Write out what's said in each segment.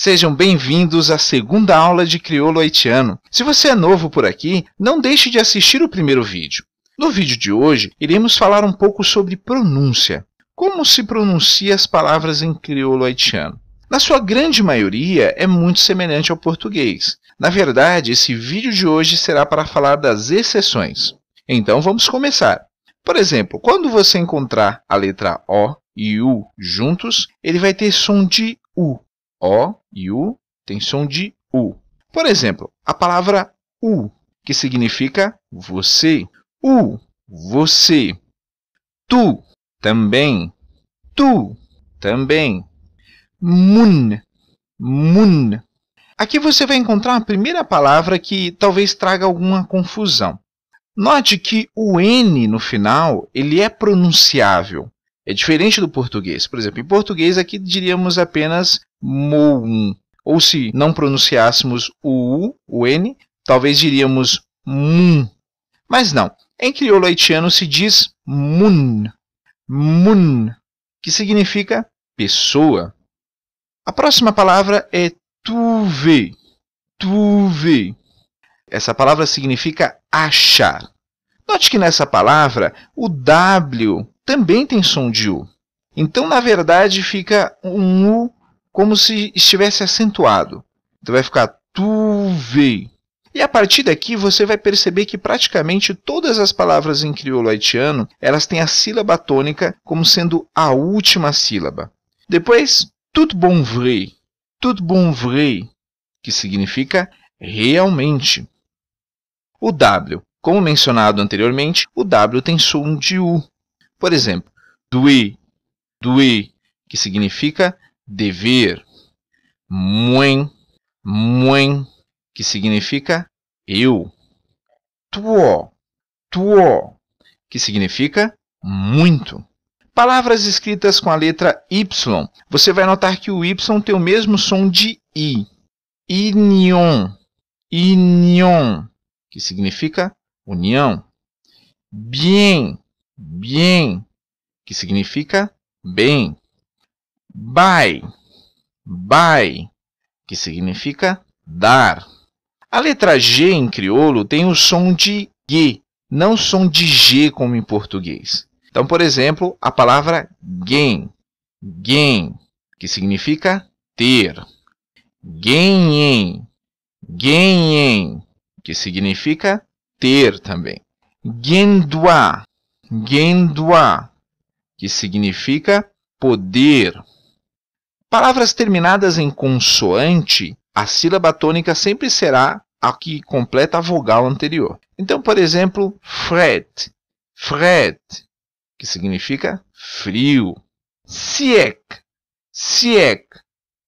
Sejam bem-vindos à segunda aula de crioulo haitiano. Se você é novo por aqui, não deixe de assistir o primeiro vídeo. No vídeo de hoje, iremos falar um pouco sobre pronúncia. Como se pronuncia as palavras em crioulo haitiano? Na sua grande maioria, é muito semelhante ao português. Na verdade, esse vídeo de hoje será para falar das exceções. Então, vamos começar. Por exemplo, quando você encontrar a letra O e U juntos, ele vai ter som de U. O e U tem som de U. Por exemplo, a palavra U, que significa você. U, você. Tu, também. Tu, também. Mun, mun. Aqui você vai encontrar a primeira palavra que talvez traga alguma confusão. Note que o N no final ele é pronunciável. É diferente do português. Por exemplo, em português aqui diríamos apenas moum. Ou se não pronunciássemos o U, o N, talvez diríamos mun. Mas não. Em crioulo haitiano se diz mun. Mun, que significa pessoa. A próxima palavra é trouver. Trouver. Essa palavra significa achar. Note que nessa palavra o W também tem som de U. Então, na verdade, fica um U como se estivesse acentuado. Então, vai ficar trouver. E a partir daqui, você vai perceber que praticamente todas as palavras em crioulo haitiano, elas têm a sílaba tônica como sendo a última sílaba. Depois, tout bon vrai. Tout bon vrai, que significa realmente. O W, como mencionado anteriormente, o W tem som de U. Por exemplo, doer, doer, que significa dever. Muen, muen, que significa eu. Tuo, tuo, que significa muito. Palavras escritas com a letra Y, você vai notar que o Y tem o mesmo som de I. Union, union, que significa união. Bien, bien, que significa bem. Bye, bye, que significa dar. A letra G em crioulo tem o som de G, não som de G como em português. Então, por exemplo, a palavra gain, gain, que significa ter. Ganhem, ganhem, que significa ter também. Gendua, gendua, que significa poder. Palavras terminadas em consoante, a sílaba tônica sempre será a que completa a vogal anterior. Então, por exemplo, fret, fret, que significa frio. Siècle, siècle,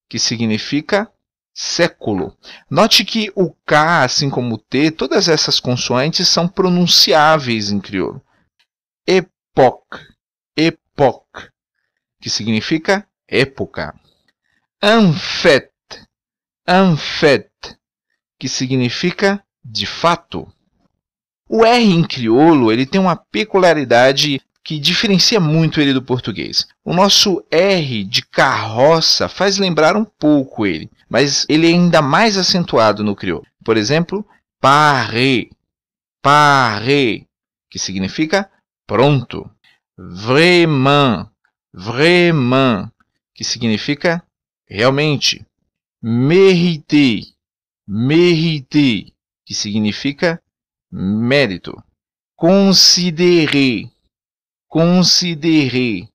que significa século. Note que o K, assim como o T, todas essas consoantes são pronunciáveis em crioulo. Époque, époque, que significa época. En fait, que significa de fato. O R em crioulo ele tem uma peculiaridade que diferencia muito ele do português. O nosso R de carroça faz lembrar um pouco ele, mas ele é ainda mais acentuado no crioulo. Por exemplo, paré, paré, que significa pronto. Vraiment, vraiment, que significa realmente. Mériter, mériter, que significa mérito. Considérer, considérer,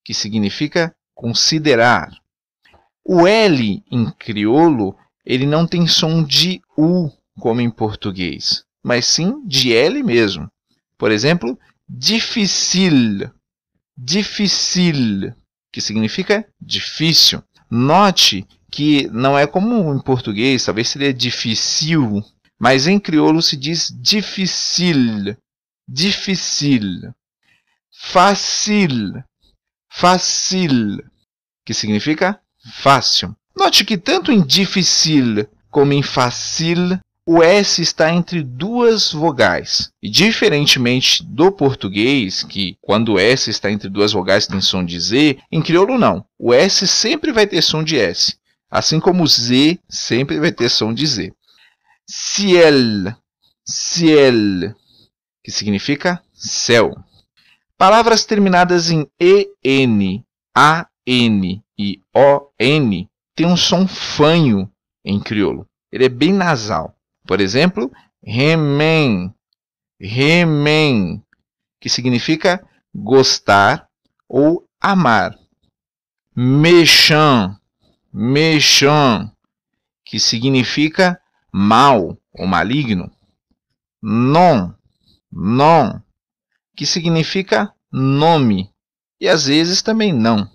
que significa considerar. O L em crioulo, ele não tem som de U, como em português, mas sim de L mesmo. Por exemplo, difficile, difficile, que significa difícil. Note que não é como em português, talvez seria difícil, mas em crioulo se diz difficile, difficile. Facile, facile, que significa fácil. Note que tanto em difficile como em facile, o S está entre duas vogais. E diferentemente do português, que quando o S está entre duas vogais tem som de Z, em crioulo não. O S sempre vai ter som de S. Assim como o Z sempre vai ter som de Z. Ciel, ciel, que significa céu. Palavras terminadas em EN, AN e ON têm um som fanho em crioulo. Ele é bem nasal. Por exemplo, remen, remen, que significa gostar ou amar. Méchant, méchant, que significa mal ou maligno. Non, non, que significa nome e às vezes também não.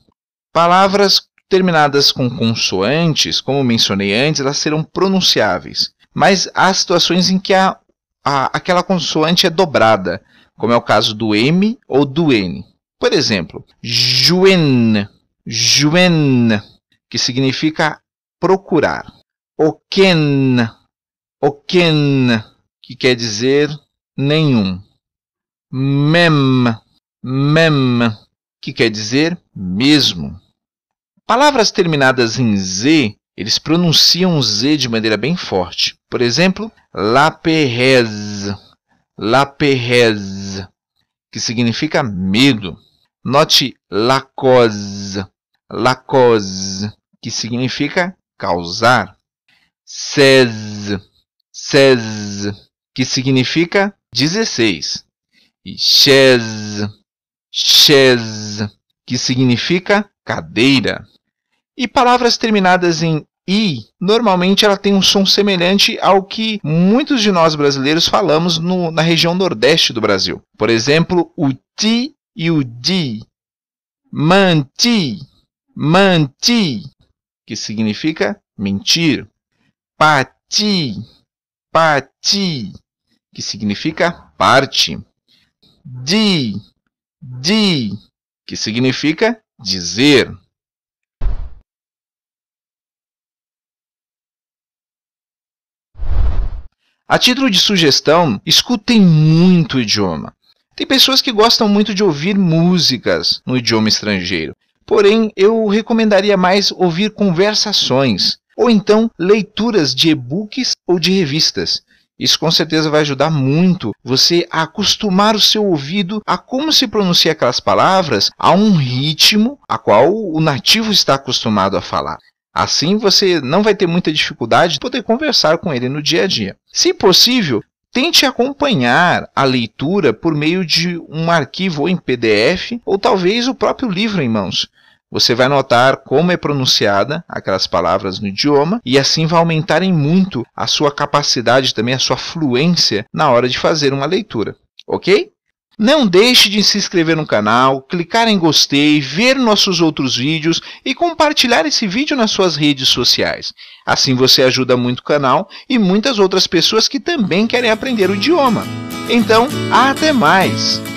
Palavras terminadas com consoantes, como mencionei antes, elas serão pronunciáveis, mas há situações em que aquela consoante é dobrada, como é o caso do M ou do N. Por exemplo, joen, joen, que significa procurar. Oken, oken, que quer dizer nenhum. Mem, mem, que quer dizer mesmo. Palavras terminadas em Z, eles pronunciam o Z de maneira bem forte. Por exemplo, la perez, que significa medo. Note la cause, que significa causar. 16, que significa 16. E chaise, que significa cadeira. E palavras terminadas em I, normalmente ela tem um som semelhante ao que muitos de nós brasileiros falamos na região nordeste do Brasil. Por exemplo, o ti e o di. Manti, manti, que significa mentir. Pati, pati, que significa parte. Di, que significa dizer. A título de sugestão, escutem muito o idioma. Tem pessoas que gostam muito de ouvir músicas no idioma estrangeiro. Porém, eu recomendaria mais ouvir conversações, ou então leituras de e-books ou de revistas. Isso com certeza vai ajudar muito você a acostumar o seu ouvido a como se pronuncia aquelas palavras a um ritmo a qual o nativo está acostumado a falar. Assim você não vai ter muita dificuldade de poder conversar com ele no dia a dia. Se possível, tente acompanhar a leitura por meio de um arquivo ou em PDF ou talvez o próprio livro em mãos. Você vai notar como é pronunciada aquelas palavras no idioma e assim vai aumentar em muito a sua capacidade, também a sua fluência na hora de fazer uma leitura, ok? Não deixe de se inscrever no canal, clicar em gostei, ver nossos outros vídeos e compartilhar esse vídeo nas suas redes sociais. Assim você ajuda muito o canal e muitas outras pessoas que também querem aprender o idioma. Então, até mais!